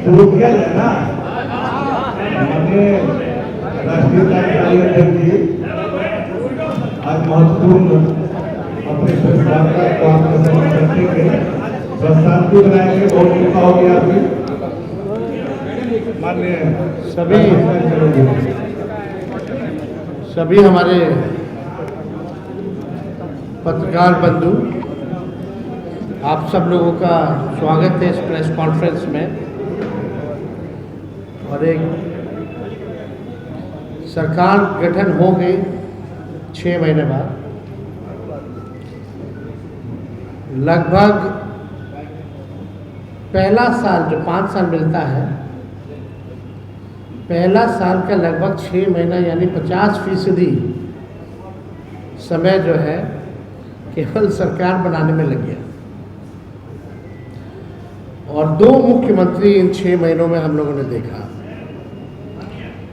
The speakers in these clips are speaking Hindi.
शुरू किया जाए ना। माननीय राष्ट्रीय कार्यकारी अध्यक्ष जी आज महत्वपूर्ण अपने वार्ता को आपके समक्ष रखेंगे, प्रस्ताव भी बनाएंगे। बहुत कृपा होगी आपकी। माननीय सभी हमारे पत्रकार बंधु, आप सब लोगों का स्वागत है इस प्रेस कॉन्फ्रेंस में। और एक सरकार गठन हो गई 6 महीने बाद, लगभग पहला साल जो 5 साल मिलता है, पहला साल का लगभग 6 महीना यानी 50% समय जो है केवल सरकार बनाने में लग गया। और 2 मुख्यमंत्री इन 6 महीनों में हम लोगों ने देखा।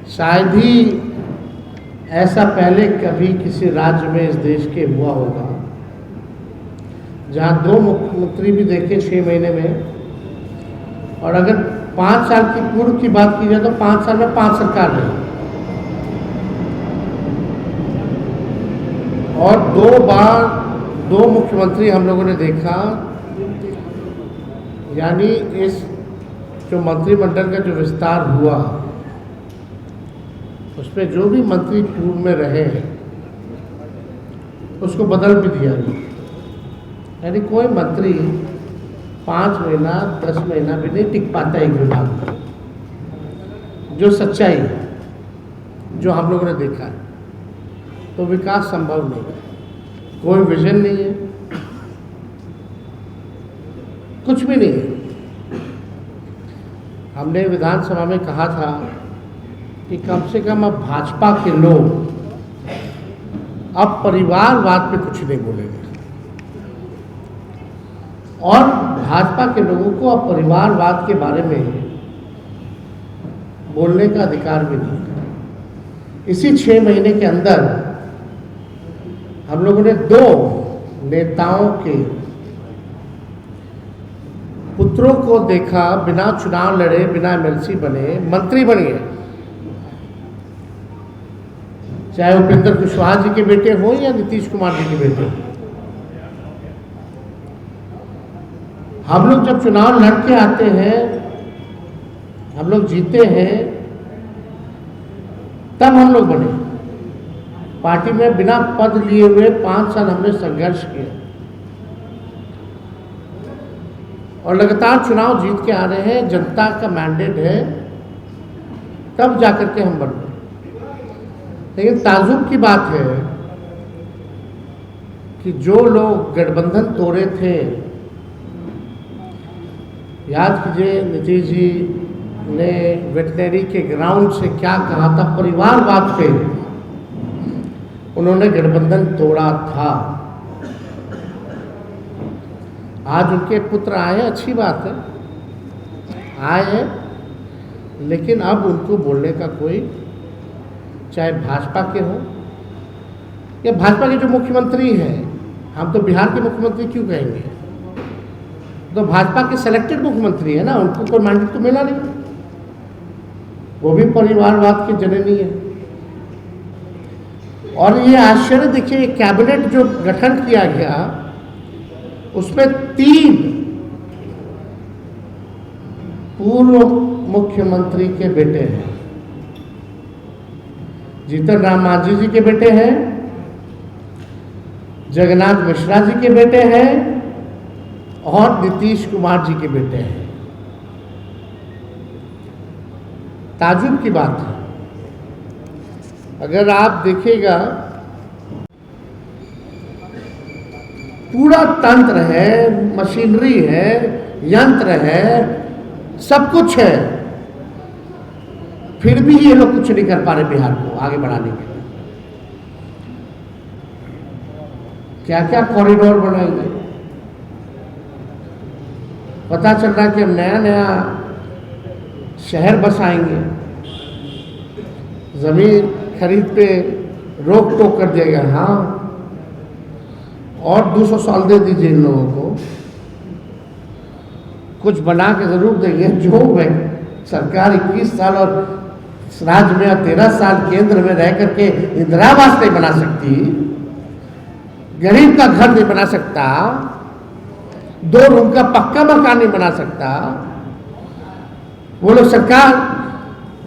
शायद ही ऐसा पहले कभी किसी राज्य में इस देश के हुआ होगा जहां 2 मुख्यमंत्री भी देखे 6 महीने में। और अगर 5 साल की पूर्व की बात की जाए तो 5 साल में 5 सरकार रही और 2 बार 2 मुख्यमंत्री हम लोगों ने देखा। यानी इस जो मंत्रिमंडल का जो विस्तार हुआ उसमें जो भी मंत्री पूर्व में रहे उसको बदल भी दिया गया। यानी कोई मंत्री 5 महीना 10 महीना भी नहीं टिक पाता एक विभाग में। जो सच्चाई है, जो हम लोगों ने देखा है, तो विकास संभव नहीं है। कोई विजन नहीं है, कुछ भी नहीं है। हमने विधानसभा में कहा था कि कम से कम अब भाजपा के लोग अब परिवारवाद पे कुछ नहीं बोलेंगे और भाजपा के लोगों को अब परिवारवाद के बारे में बोलने का अधिकार भी नहीं है। इसी 6 महीने के अंदर हम लोगों ने 2 नेताओं के पुत्रों को देखा, बिना चुनाव लड़े, बिना एमएलसी बने मंत्री बन गए। चाहे उपेंद्र कुशवाहा जी के बेटे हो या नीतीश कुमार जी के बेटे हो। हम लोग जब चुनाव लड़के आते हैं, हम लोग जीते हैं, तब हम लोग बने। पार्टी में बिना पद लिए हुए 5 साल हमने संघर्ष किया और लगातार चुनाव जीत के आ रहे हैं। जनता का मैंडेट है, तब जाकर के हम बने। लेकिन ताज्जुब की बात है कि जो लोग गठबंधन तोड़े थे, याद कीजिए नीतीश जी ने वेटनरी के ग्राउंड से क्या कहा था, परिवारवाद पे उन्होंने गठबंधन तोड़ा था। आज उनके पुत्र आए, अच्छी बात है, आए हैं, लेकिन अब उनको बोलने का कोई, चाहे भाजपा के हो या भाजपा के जो मुख्यमंत्री हैं, हम तो बिहार के मुख्यमंत्री क्यों कहेंगे, तो भाजपा के सिलेक्टेड मुख्यमंत्री है ना, उनको कोई मैंडेट तो मिला नहीं, वो भी परिवारवाद की जननी है। और ये आश्चर्य देखिए, कैबिनेट जो गठन किया गया उसमें 3 पूर्व मुख्यमंत्री के बेटे हैं। जीतन राम मांझी जी के बेटे हैं, जगन्नाथ मिश्रा जी के बेटे हैं और नीतीश कुमार जी के बेटे हैं। ताज्जुब की बात है। अगर आप देखिएगा, पूरा तंत्र है, मशीनरी है, यंत्र है, सब कुछ है, फिर भी ये लोग कुछ नहीं कर पा रहे बिहार को आगे बढ़ाने के लिए। क्या क्या कॉरिडोर बनाएंगे, पता चल रहा है कि हम नया नया शहर बसाएंगे, ज़मीन खरीद पे रोक टोक कर दिया गया। हाँ, और 200 साल दे दीजिए इन लोगों को, कुछ बना के ज़रूर देंगे। जो सरकार 21 साल और राज्य में 13 साल केंद्र में रह करके इंदिरा आवास नहीं बना सकती, गरीब का घर नहीं बना सकता, 2 रूम का पक्का मकान नहीं बना सकता। वो लोग सरकार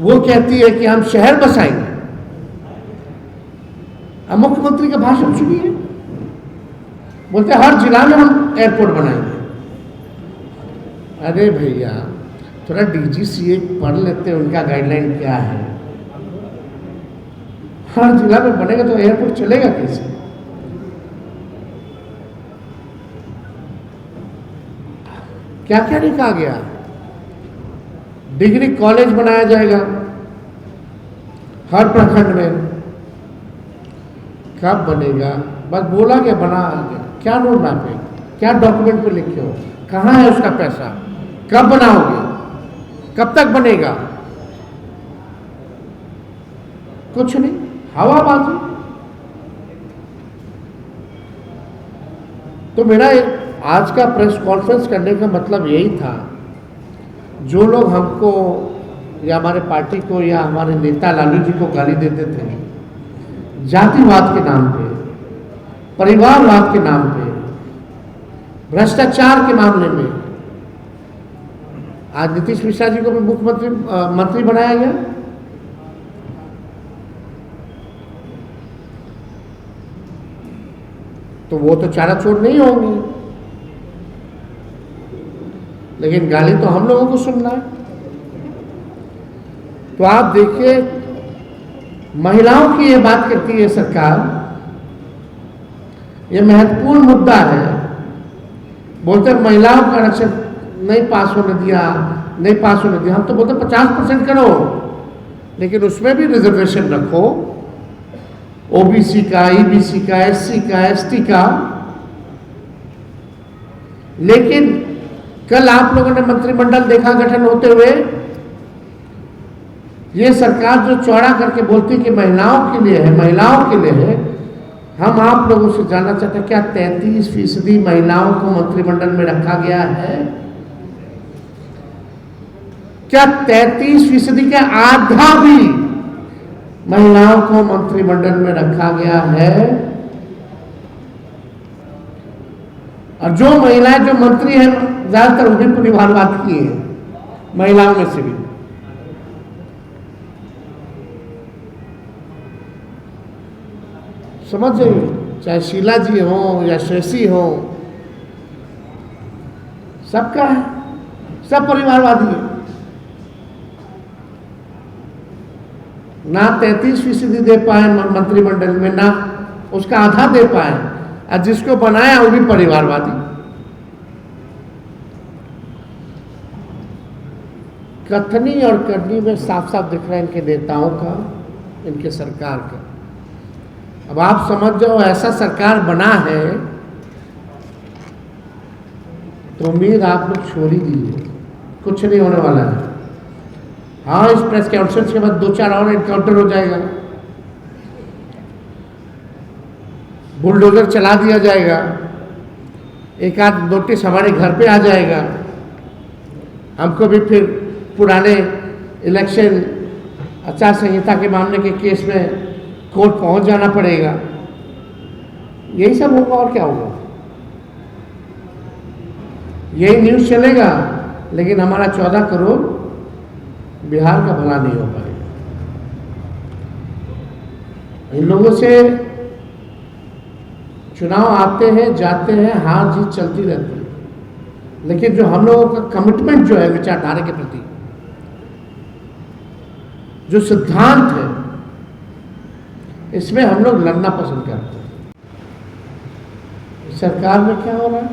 वो कहती है कि हम शहर बसाएंगे। अब मुख्यमंत्री का भाषण सुनिए, बोलते हैं हर जिला में हम एयरपोर्ट बनाएंगे। अरे भैया थोड़ा डीजीसीए पढ़ लेते हैं, उनका गाइडलाइन क्या है। हर जिला में बनेगा तो एयरपोर्ट चलेगा कैसे? क्या क्या नहीं कहा गया। डिग्री कॉलेज बनाया जाएगा हर प्रखंड में। कब बनेगा? बस बोला गया, बना गया। क्या रोड मैप है, क्या डॉक्यूमेंट पे लिखे हो, कहाँ है उसका पैसा, कब बनाओगे, कब तक बनेगा? कुछ नहीं, हवाबाजी। तो मेरा आज का प्रेस कॉन्फ्रेंस करने का मतलब यही था, जो लोग हमको या हमारे पार्टी को या हमारे नेता लालू जी को गाली देते थे जातिवाद के नाम पे, परिवारवाद के नाम पे, भ्रष्टाचार के मामले में, आज नीतीश मिश्रा जी को भी मुख्यमंत्री मंत्री बनाया गया। तो वो तो चाराचोर नहीं होंगे, लेकिन गाली तो हम लोगों को सुनना है। तो आप देखिए, महिलाओं की ये बात करती है सरकार, ये महत्वपूर्ण मुद्दा है। बोलते महिलाओं का आरक्षण नहीं पास होने दिया, नहीं पास होने दिया। हम तो बोलते 50% करो, लेकिन उसमें भी रिजर्वेशन रखो, ओबीसी का, ईबीसी का, एससी का, एसटी का। लेकिन कल आप लोगों ने मंत्रिमंडल देखा गठन होते हुए, ये सरकार जो चौड़ा करके बोलती कि महिलाओं के लिए है, महिलाओं के लिए है। हम आप लोगों से जानना चाहते हैं, क्या 33% महिलाओं को मंत्रिमंडल में रखा गया है? क्या 33% का आधा भी महिलाओं को मंत्रिमंडल में रखा गया है? और जो महिलाएं जो मंत्री हैं, ज्यादातर वो भी परिवारवाद की है, महिलाओं में से भी। समझ जाइए, चाहे शीला जी हो या शेषी हो, सबका है, सब परिवारवादी है। ना 33% दे पाए मंत्रिमंडल में, ना उसका आधा दे पाए, और जिसको बनाया वो भी परिवारवादी। कथनी और करनी में साफ साफ दिख रहा है इनके नेताओं का, इनके सरकार का। अब आप समझ जाओ, ऐसा सरकार बना है तो उम्मीद आप लोग छोड़ ही दीजिए, कुछ नहीं होने वाला है। हाँ, इस प्रेस कॉन्फ्रेंस के बाद 2-4 और एनकाउंटर हो जाएगा, बुलडोजर चला दिया जाएगा, एक आध नोटिस हमारे घर पे आ जाएगा, हमको भी फिर पुराने इलेक्शन आचार संहिता के मामले के केस में कोर्ट पहुंच जाना पड़ेगा। यही सब होगा और क्या होगा? यही न्यूज़ चलेगा, लेकिन हमारा 14 करोड़ बिहार का भला नहीं हो पाएगा। इन लोगों से चुनाव आते हैं, जाते हैं, हार जीत चलती रहती है, लेकिन जो हम लोगों का कमिटमेंट जो है विचारधारा के प्रति, जो सिद्धांत है, इसमें हम लोग लड़ना पसंद करते हैं। सरकार में क्या हो रहा है?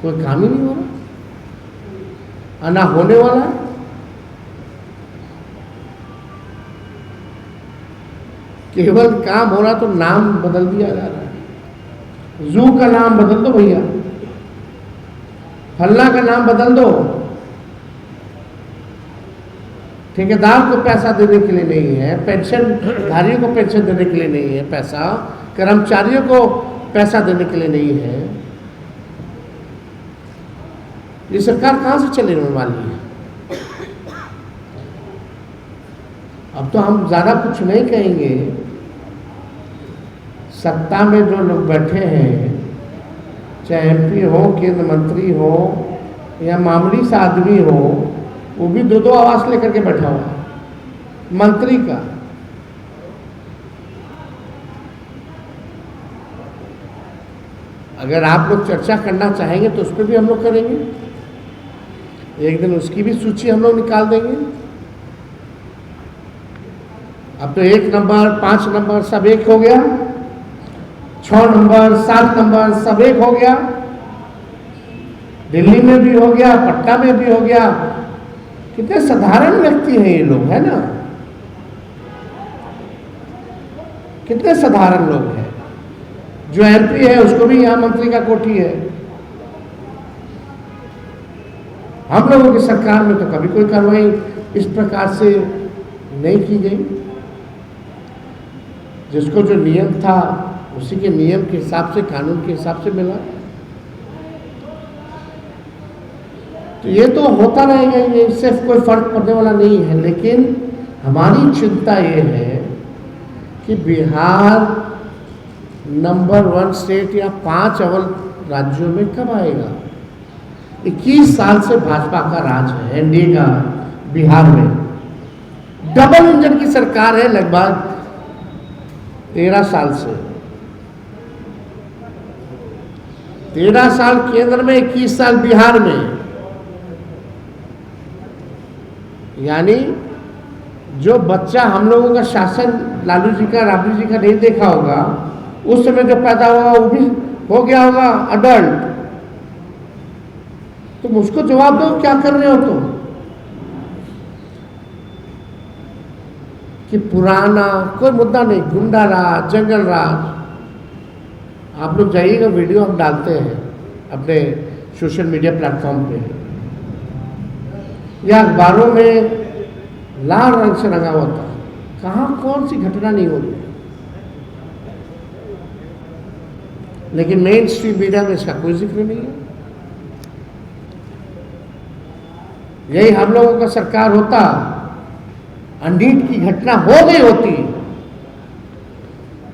कोई काम ही नहीं हो रहा, ना होने वाला है। केवल काम हो रहा तो नाम बदल दिया जा रहा है। जू का नाम बदल दो भैया, फल्ला का नाम बदल दो। ठेकेदार को पैसा देने के लिए नहीं है, पेंशनधारियों को पेंशन देने के लिए नहीं है पैसा, कर्मचारियों को पैसा देने के लिए नहीं है। ये सरकार कहाँ से चलने वाली है? अब तो हम ज़्यादा कुछ नहीं कहेंगे। सत्ता में जो लोग बैठे हैं, चाहे एमपी हो, केंद्र मंत्री हो या मामूली सा आदमी हो, वो भी दो दो आवास लेकर के बैठा हुआ है मंत्री का। अगर आप लोग चर्चा करना चाहेंगे तो उस पर भी हम लोग करेंगे, एक दिन उसकी भी सूची हम लोग निकाल देंगे। अब तो 1 नंबर 5 नंबर सब एक हो गया, 6 नंबर 7 नंबर सब एक हो गया, दिल्ली में भी हो गया, पटना में भी हो गया। कितने साधारण व्यक्ति हैं ये लोग, है ना, कितने साधारण लोग हैं। जो एमपी है उसको भी यहाँ मंत्री का कोठी है। हम लोगों की सरकार में तो कभी कोई कार्रवाई इस प्रकार से नहीं की गई। जिसको जो नियम था उसी के नियम के हिसाब से, कानून के हिसाब से मिला। तो ये तो होता रहेगा, ये इससे कोई फर्क पड़ने वाला नहीं है। लेकिन हमारी चिंता ये है कि बिहार नंबर 1 स्टेट या 5 अव्वल राज्यों में कब आएगा। 21 साल से भाजपा का राज है, एनडीए का बिहार में। डबल इंजन की सरकार है लगभग 13 साल से। 13 साल केंद्र में, 21 साल बिहार में। यानी जो बच्चा हम लोगों का शासन लालू जी का, राबड़ी जी का नहीं देखा होगा, उस समय जो पैदा हुआ वो भी हो गया होगा अडल्ट। तुम उसको जवाब दो, क्या कर रहे हो तुम? कि पुराना कोई मुद्दा नहीं, गुंडा राज, जंगल राज। आप लोग जाइएगा, वीडियो हम डालते हैं अपने सोशल मीडिया प्लेटफॉर्म पे, या अखबारों में लाल रंग से रंगा हुआ था। कहाँ कौन सी घटना नहीं हो रही, लेकिन मेन स्ट्रीम मीडिया में इसका कोई जिक्र नहीं है। यही हम लोगों का सरकार होता, अनडीट की घटना हो गई होती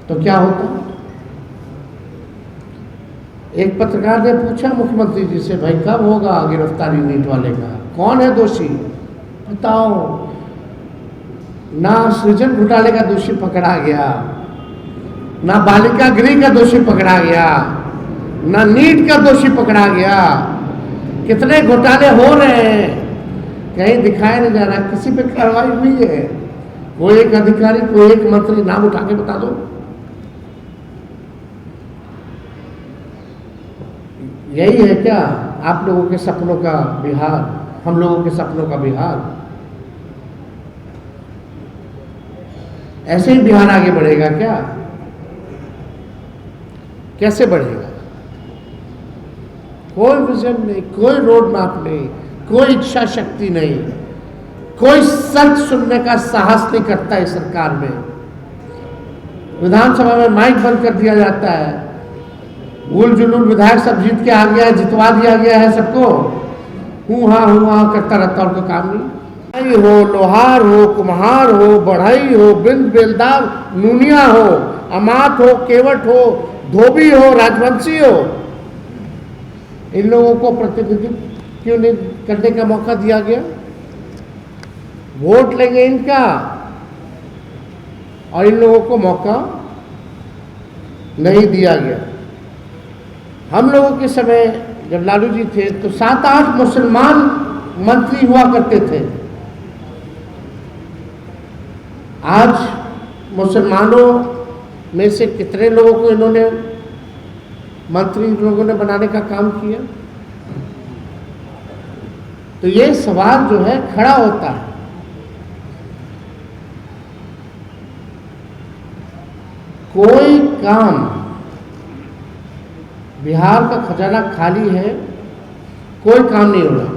तो क्या होता। एक पत्रकार ने पूछा मुख्यमंत्री जी से, भाई कब होगा गिरफ्तारी नीट वाले का, कौन है दोषी बताओ। ना सृजन घोटाले का दोषी पकड़ा गया, ना बालिका गृह का दोषी पकड़ा गया, ना नीट का दोषी पकड़ा गया। कितने घोटाले हो रहे हैं, कहीं दिखाया नहीं जा रहा, किसी पे कार्रवाई हुई है। कोई एक अधिकारी, कोई एक मंत्री नाम उठा के बता दो। यही है क्या आप लोगों के सपनों का बिहार, हम लोगों के सपनों का बिहार? ऐसे ही बिहार आगे बढ़ेगा क्या? कैसे बढ़ेगा? कोई विजन नहीं, कोई रोड मैप नहीं, कोई इच्छा शक्ति नहीं, कोई सच सुनने का साहस नहीं करता इस सरकार में। विधानसभा में माइक बंद कर दिया जाता है, उल जुलूल विधायक सब जीत के आ गया है, जितवा दिया गया है सबको, हूँ हाँ करता रहता, उनका काम नहीं। हो, लोहार हो, कुम्हार हो, बढ़ई हो, बिंद बेलदार, नूनिया हो, अमात हो, केवट हो, धोबी हो, राजवंशी हो, इन लोगों को प्रतिनिधित्व क्यों नहीं करने का मौका दिया गया? वोट लेंगे इनका और इन लोगों को मौका नहीं दिया गया। हम लोगों के समय जब लालू जी थे तो 7-8 मुसलमान मंत्री हुआ करते थे। आज मुसलमानों में से कितने लोगों को इन्होंने मंत्री लोगों ने बनाने का काम किया? तो ये सवाल जो है खड़ा होता है। कोई काम, बिहार का खजाना खाली है, कोई काम नहीं हो रहा।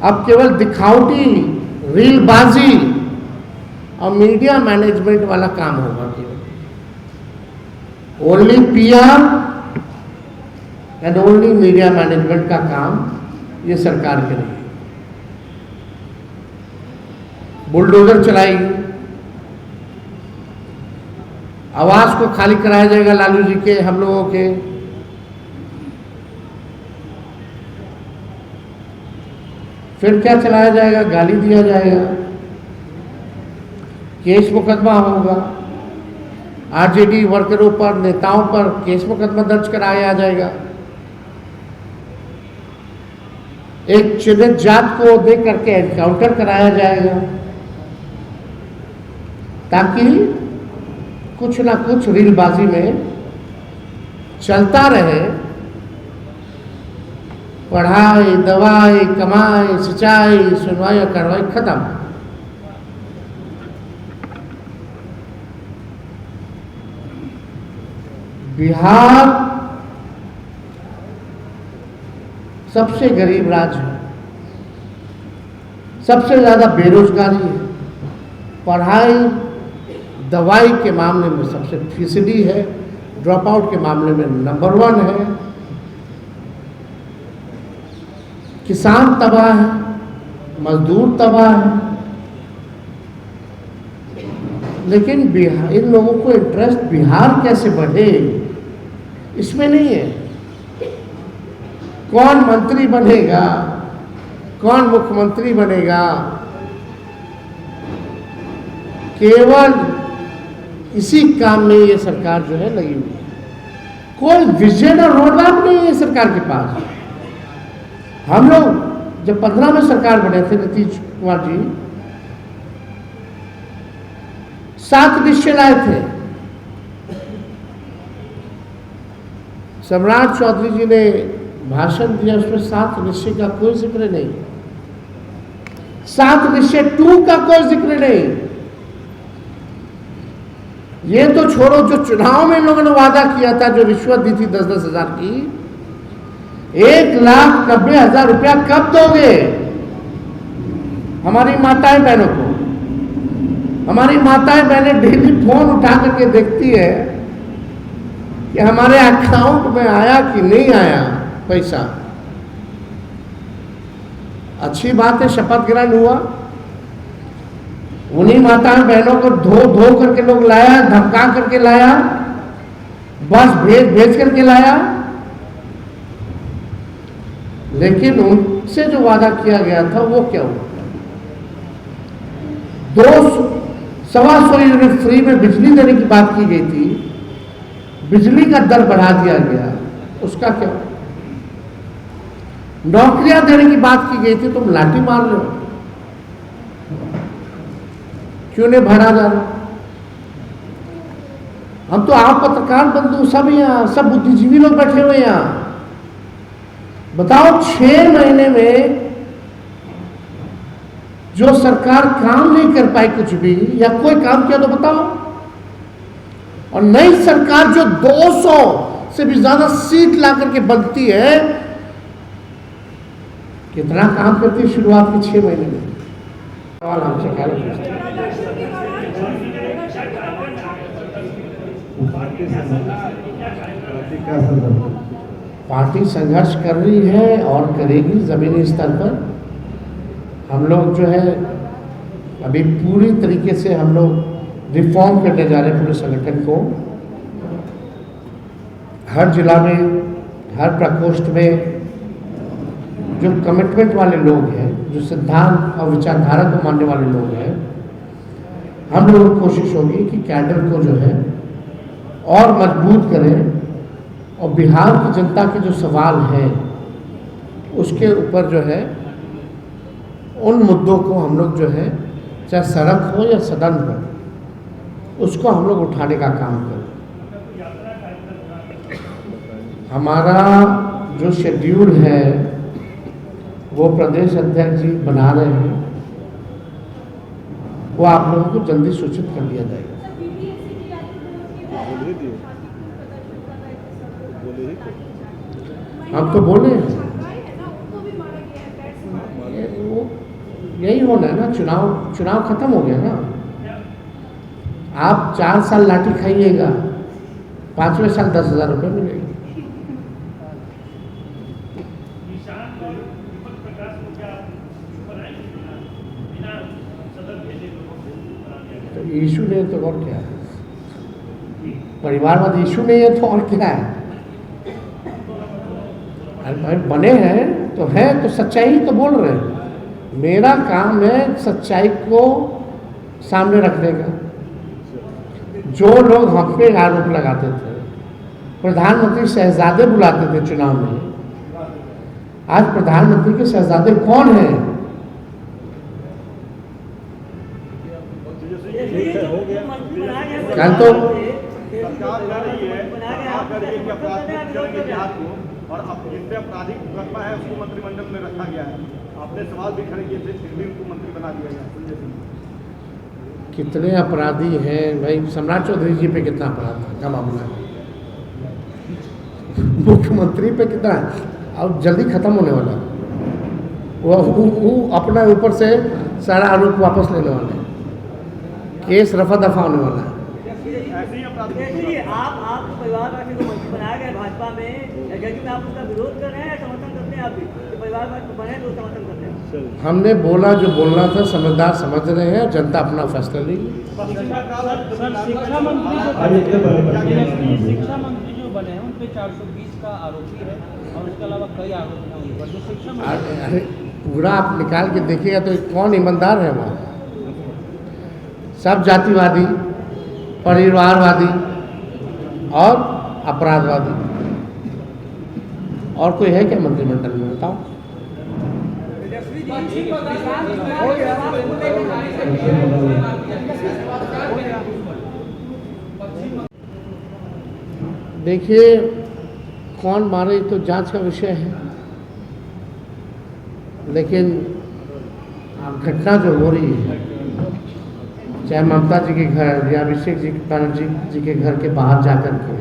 अब केवल दिखावटी, रीलबाजी और मीडिया मैनेजमेंट वाला काम होगा। केवल only PR and only media management का काम ये सरकार करेगी। बुलडोजर चलाएगी, आवास को खाली कराया जाएगा लालू जी के, हम लोगों के। फिर क्या चलाया जाएगा? गाली दिया जाएगा, केस मुकदमा होगा, आरजेडी वर्करों पर, नेताओं पर केस मुकदमा दर्ज कराया जाएगा। एक चिन्हित जात को दे करके एनकाउंटर कराया जाएगा, ताकि कुछ ना कुछ रीलबाजी में चलता रहे। पढ़ाई, दवाई, कमाई, सिंचाई, सुनवाई और कार्रवाई खत्म। बिहार सबसे गरीब राज्य है, सबसे ज्यादा बेरोजगारी है, पढ़ाई दवाई के मामले में सबसे फीसदी है, ड्रॉप आउट के मामले में नंबर 1 है, किसान तबाह है, मजदूर तबाह है। लेकिन बिहार, इन लोगों को इंटरेस्ट बिहार कैसे बढ़े इसमें नहीं है। कौन मंत्री बनेगा, कौन मुख्यमंत्री बनेगा, केवल इसी काम में ये सरकार जो है लगी हुई है। कोई विजन और रोड मैप नहीं है सरकार के पास। हम लोग जब 15 में सरकार बने थे, नीतीश कुमार जी 7 निश्चय लाए थे। सम्राट चौधरी जी ने भाषण दिया, उसमें 7 निश्चय का कोई जिक्र नहीं, 7 निश्चय 2 का कोई जिक्र नहीं। ये तो छोड़ो, जो चुनाव में इन लोगों ने वादा किया था, जो रिश्वत दी थी 10-10 हजार की, 1,90,000 रुपया कब दोगे हमारी माताएं बहनों को? हमारी माताएं बहनें डेली फोन उठा करके देखती है कि हमारे अकाउंट में आया कि नहीं आया पैसा। अच्छी बात है, शपथ ग्रहण हुआ, उन्हीं माताएं बहनों को धो करके लोग लाया, धमका करके लाया, बस भेज करके लाया। लेकिन उनसे जो वादा किया गया था वो क्या हुआ? 200-125 यूनिट फ्री में बिजली देने की बात की गई थी, बिजली का दर बढ़ा दिया गया, उसका क्या? नौकरियां देने की बात की गई थी, तुम लाठी मार रहे हो, क्यों नहीं भरा जा रहा? हम तो आप पत्रकार बंधु सब यहाँ, सब बुद्धिजीवी लोग बैठे हुए यहाँ, बताओ 6 महीने में जो सरकार काम नहीं कर पाई कुछ भी, या कोई काम किया तो बताओ। और नई सरकार जो 200 से भी ज्यादा सीट ला करके बनती है, कितना काम करती है शुरुआत के 6 महीने में? सवाल हमसे क्या पूछते हैं? पार्टी संघर्ष कर रही है और करेगी जमीनी स्तर पर। हम लोग जो है अभी पूरी तरीके से हम लोग रिफॉर्म करने जा रहे हैं पूरे संगठन को। हर जिला में, हर प्रकोष्ठ में जो कमिटमेंट वाले लोग हैं, जो सिद्धांत और विचारधारा को मानने वाले लोग हैं, हम लोगों की कोशिश होगी कि कैडर को जो है और मजबूत करें, और बिहार की जनता के जो सवाल हैं उसके ऊपर जो है उन मुद्दों को हम लोग जो है, चाहे सड़क हो या सदन हो, उसको हम लोग उठाने का काम करें। हमारा जो शेड्यूल है वो प्रदेश अध्यक्ष जी बना रहे हैं, वो आप लोगों को जल्दी सूचित कर दिया जाएगा। हम तो बोले यही होना है ना, चुनाव खत्म हो गया ना। आप 4 साल लाठी खाइएगा, 5वें साल 10,000 रुपये मिलेगा। तो इशू नहीं है तो और क्या है? परिवारवाद इशू नहीं है तो और क्या है? अरे भाई बने हैं तो सच्चाई तो बोल रहे हैं। मेरा काम है सच्चाई को सामने रखने का। जो लोग हम पे आरोप लगाते थे, प्रधानमंत्री शहजादे बुलाते थे चुनाव में, आज प्रधानमंत्री के शहजादे कौन हैं? कल तो सरकार कर रही है कि अपराध मुक्त करेंगे बिहार को, और अब जिन पे आपराधिक मुकदमा है उसको मंत्रिमंडल में रखा गया है। आपने सवाल भी खड़े किए थे, फिर भी उनको मंत्री बना दिया गया। संजय सिंह कितने अपराधी हैं भाई? सम्राट चौधरी जी पे कितना अपराध था, क्या मामला है? मुख्यमंत्री पे कितना है? अब जल्दी खत्म होने वाला है। वो अपना ऊपर से सारा आरोप वापस लेने वाले हैं, केस रफा दफा होने वाला है। ऐसे ही अपराध आप परिवारवाद को मंत्री बनाया गया भाजपा में, जबकि में आप उसका विरोध कर रहे हैं या समर्थन करते हैं? आप भी परिवारवाद को बने तो समर्थन करते हैं? हमने बोला जो बोलना था, समझदार समझ रहे हैं, जनता अपना फैसला लेगी। शिक्षा मंत्री जो बने हैं उन पे 420 का आरोपी है और उसके अलावा कई आरोपी हैं उन पर। जो शिक्षा मंत्री अरे पूरा आप निकाल के देखिएगा तो कौन ईमानदार है वहाँ? सब जातिवादी, परिवारवादी और अपराधवादी। और कोई है क्या मंत्रिमंडल में? बताओ। देखिए कौन मारे तो जांच का विषय है, लेकिन घटना जो हो रही है, चाहे ममता जी के घर या अभिषेक जी बनर्जी जी के घर के बाहर जाकर के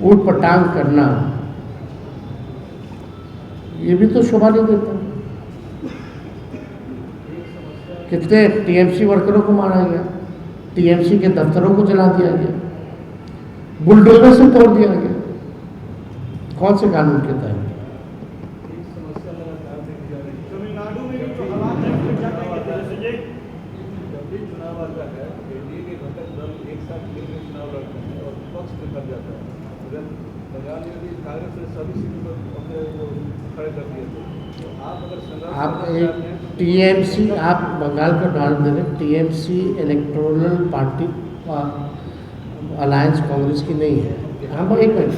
ऊट पटांग करना, ये भी तो शोभा नहीं देता। कितने टीएमसी वर्करों को मारा गया, टीएमसी के दफ्तरों को जला दिया गया, बुलडोजर से तोड़ दिया गया। कौन से कानून के तहत? तमिलनाडु में जो हालात है उसमें क्या कहेंगे? जैसे ये जब भी चुनाव आता है, एनडीए के घटक दल एक साथ मिलकर चुनाव लड़ते हैं और विपक्ष में कर जाता है। अगर बंगाल में भी कांग्रेस ने सभी सीटों पर अपने वो खड़े कर दिए थे, तो आप अगर संघर्ष आप करना एक चाहते हैं तो टीएमसी, आप बंगाल का उदाहरण दे रहे, TMC electoral party alliance Congress की नहीं है। हाँ एक मिनट,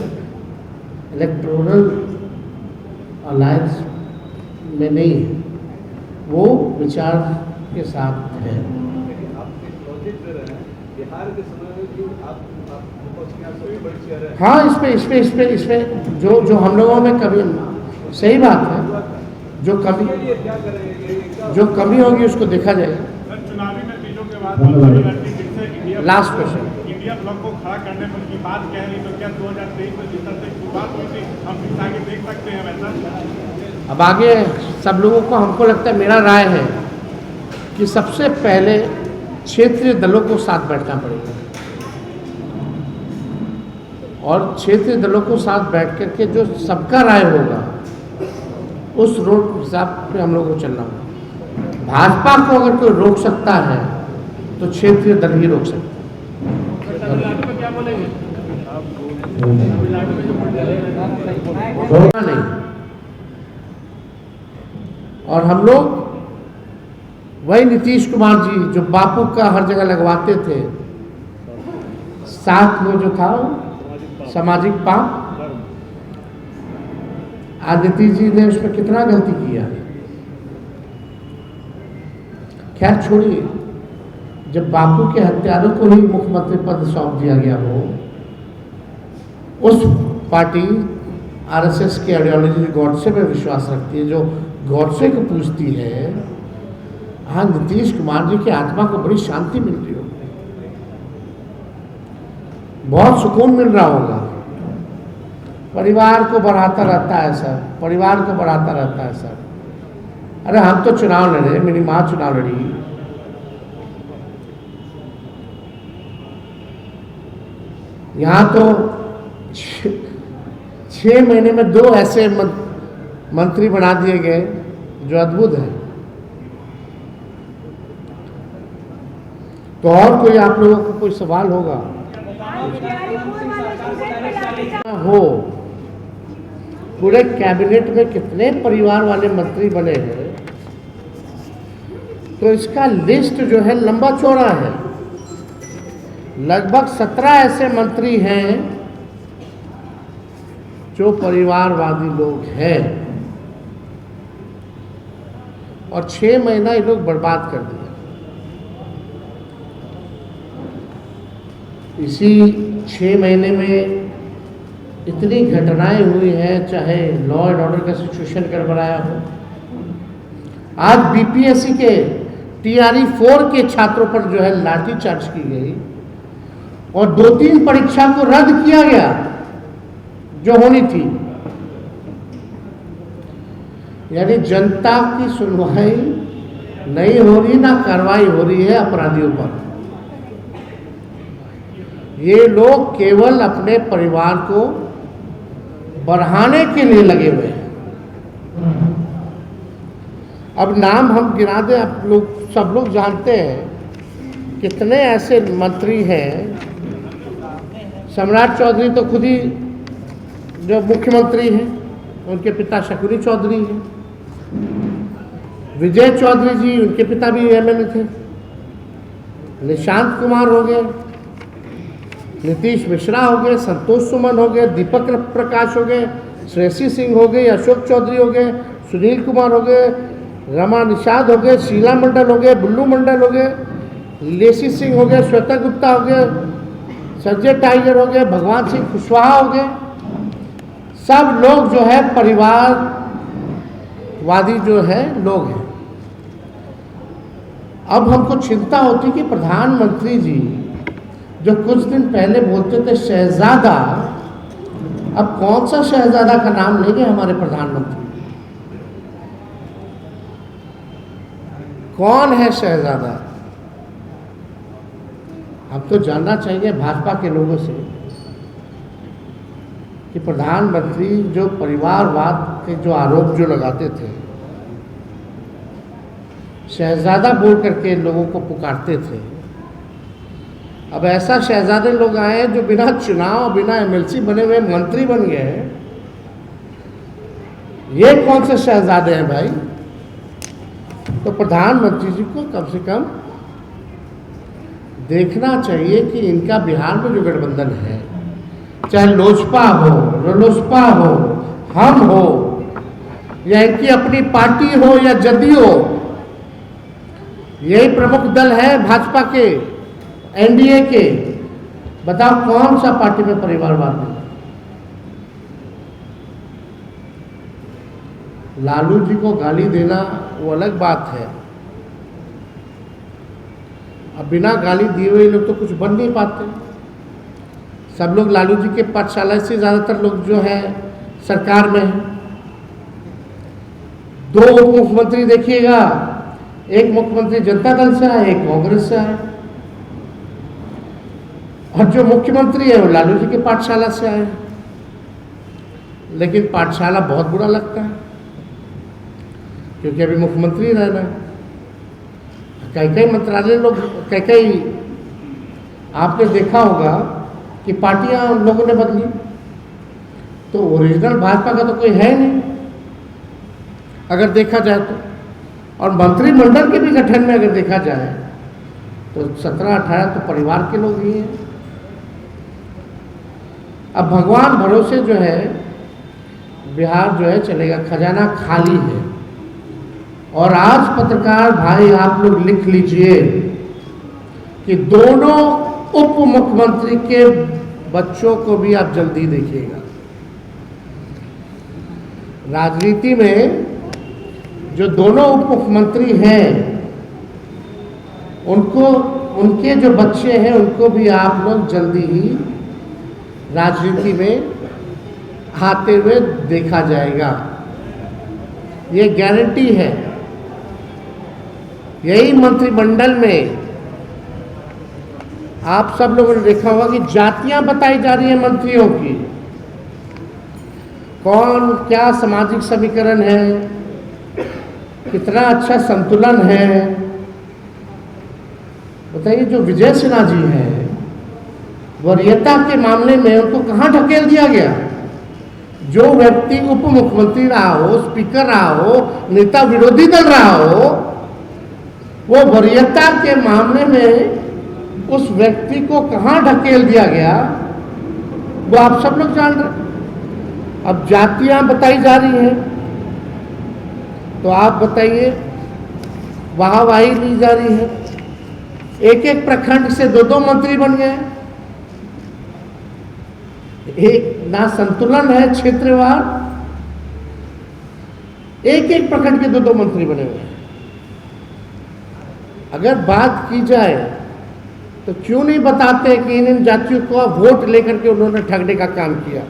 इलेक्टोरल अलायंस में नहीं है, वो विचार के साथ है। आप एक लॉजिक दे रहे हैं बिहार के समय में कि आप विपक्ष की आप सबसे बड़ी चेहरा है। हाँ, इसमें जो हम लोगों में कभी, सही बात है, जो कमी क्या करेंगे? जो कमी होगी उसको देखा जाएगा। चुनावी नतीजों के बाद पार्टी फिर से लास्ट क्वेश्चन। इंडिया ब्लॉक को खड़ा करने पर की बात कह रही, तो क्या 2023 में जिस तरह से शुरुआत हुई थी हम फिर आगे देख सकते हैं वैसा? अब आगे सब लोगों को, हमको लगता है, मेरा राय है कि सबसे पहले क्षेत्रीय दलों को साथ बैठना पड़ेगा और क्षेत्रीय दलों को साथ बैठ करके जो सबका राय होगा उस रोड हिसाब पे हम लोग को चलना होगा। भाजपा को अगर कोई रोक सकता है तो क्षेत्रीय दल ही रोक सकता है। क्या बोलेंगे? नहीं। और हम लोग वही नीतीश कुमार जी जो बापू का हर जगह लगवाते थे, साथ में जो था सामाजिक पाप, आज नीतीश जी ने उस पर कितना गलती किया। खैर छोड़िए, जब बापू के हत्यारों को ही मुख्यमंत्री पद सौंप दिया गया हो, उस पार्टी आरएसएस की आइडियोलॉजी गॉडसे में विश्वास रखती है, जो गॉडसे को पूछती है, हाँ नीतीश कुमार जी की आत्मा को बड़ी शांति मिल रही होगी, बहुत सुकून मिल रहा होगा। परिवार को बढ़ाता रहता है सर, परिवार को बढ़ाता रहता है सर। अरे हम तो चुनाव लड़े, मेरी माँ चुनाव लड़ी, यहाँ तो 6 महीने में 2 ऐसे मंत्री बना दिए गए जो अद्भुत है। तो और कोई आप लोगों को कोई सवाल होगा हो? पूरे कैबिनेट में कितने परिवार वाले मंत्री बने हैं, तो इसका लिस्ट जो है लंबा चौड़ा है। लगभग 17 ऐसे मंत्री हैं जो परिवारवादी लोग हैं, और 6 महीना ये लोग बर्बाद कर दिया। इसी 6 महीने में इतनी घटनाएं हुई हैं, चाहे लॉ एंड ऑर्डर का सिचुएशन गड़बड़ाया हो। आज बीपीएससी के TRE 4 के छात्रों पर जो है लाठीचार्ज की गई, और 2-3 परीक्षा को रद्द किया गया जो होनी थी। यानी जनता की सुनवाई नहीं हो रही, ना कार्रवाई हो रही है अपराधियों पर। ये लोग केवल अपने परिवार को बढ़ाने के लिए लगे हुए हैं। अब नाम हम गिना दें, आप लोग सब लोग जानते हैं कितने ऐसे मंत्री हैं। सम्राट चौधरी तो खुद ही जो मुख्यमंत्री हैं, उनके पिता शकुनी चौधरी हैं। विजय चौधरी जी, उनके पिता भी MLA थे। निशांत कुमार हो गए, नीतीश मिश्रा हो गए, संतोष सुमन हो गए, दीपक प्रकाश हो गए, श्रेयसी सिंह हो गए, अशोक चौधरी हो गए, सुनील कुमार हो गए, रमा निषाद हो गए, शीला मंडल हो गए, बुल्लू मंडल हो गए, लेसी सिंह हो गए, श्वेता गुप्ता हो गए, संजय टाइगर हो गए, भगवान सिंह कुशवाहा हो गए। सब लोग जो है परिवारवादी जो है लोग हैं। अब हमको चिंता होती कि प्रधानमंत्री जी जो कुछ दिन पहले बोलते थे शहजादा, अब कौन सा शहजादा का नाम लेंगे हमारे प्रधानमंत्री? कौन है शहजादा? हम तो जानना चाहिए भाजपा के लोगों से कि प्रधानमंत्री जो परिवारवाद के जो आरोप जो लगाते थे, शहजादा बोल करके लोगों को पुकारते थे, अब ऐसा शहजादे लोग आए जो बिना चुनाव, बिना MLC बने हुए मंत्री बन गए। ये कौन से शहजादे हैं भाई? तो प्रधानमंत्री जी को कम से कम देखना चाहिए कि इनका बिहार में जो गठबंधन है, चाहे लोजपा हो, रालोसपा हो, हम हो, या इनकी अपनी पार्टी हो या जदयू हो, यही प्रमुख दल है भाजपा के, NDA के। बताओ कौन सा पार्टी में परिवारवाद है? लालू जी को गाली देना वो अलग बात है। अब बिना गाली दिए हुए लोग तो कुछ बन नहीं पाते। सब लोग लालू जी के पाठशाला से ज़्यादातर लोग जो है सरकार में हैं। 2 उप मुख्यमंत्री देखिएगा, एक मुख्यमंत्री जनता दल से आए, एक कांग्रेस से आए, और जो मुख्यमंत्री है वो लालू जी के पाठशाला से आए। लेकिन पाठशाला बहुत बुरा लगता है, क्योंकि अभी मुख्यमंत्री रहना है। कई मंत्रालय लोग, कई आपने देखा होगा कि पार्टियां उन लोगों ने बदली, तो ओरिजिनल भाजपा का तो कोई है नहीं अगर देखा जाए तो। और मंत्रिमंडल के भी गठन में अगर देखा जाए तो 17-18 तो परिवार के लोग ही हैं। अब भगवान भरोसे जो है बिहार जो है चलेगा, खजाना खाली है। और आज पत्रकार भाई आप लोग लिख लीजिए कि दोनों उप मुख्यमंत्री के बच्चों को भी आप जल्दी देखिएगा। राजनीति में जो दोनों उप मुख्यमंत्री हैं उनको, उनके जो बच्चे हैं उनको भी आप लोग जल्दी ही राजनीति में आते हुए देखा जाएगा, ये गारंटी है। यही मंत्रिमंडल में आप सब लोगों ने देखा होगा कि जातियां बताई जा रही हैं मंत्रियों की, कौन क्या सामाजिक समीकरण है, कितना अच्छा संतुलन है। बताइए, जो विजय सिन्हा जी हैं, वरीयता के मामले में उनको कहाँ ढकेल दिया गया? जो व्यक्ति उप मुख्यमंत्री रहा हो, स्पीकर रहा हो, नेता विरोधी दल रहा हो, वो वरीयता के मामले में उस व्यक्ति को कहाँ ढकेल दिया गया, वो आप सब लोग जान रहे। अब जातियां बताई जा रही हैं, तो आप बताइए, वाहवाही ली जा रही है। एक एक प्रखंड से दो दो मंत्री बन गए। एक ना संतुलन है क्षेत्रवार, एक एक प्रखंड के दो दो मंत्री बने हुए हैं। अगर बात की जाए तो क्यों नहीं बताते कि इन जातियों को वोट लेकर के उन्होंने ठगने का काम किया?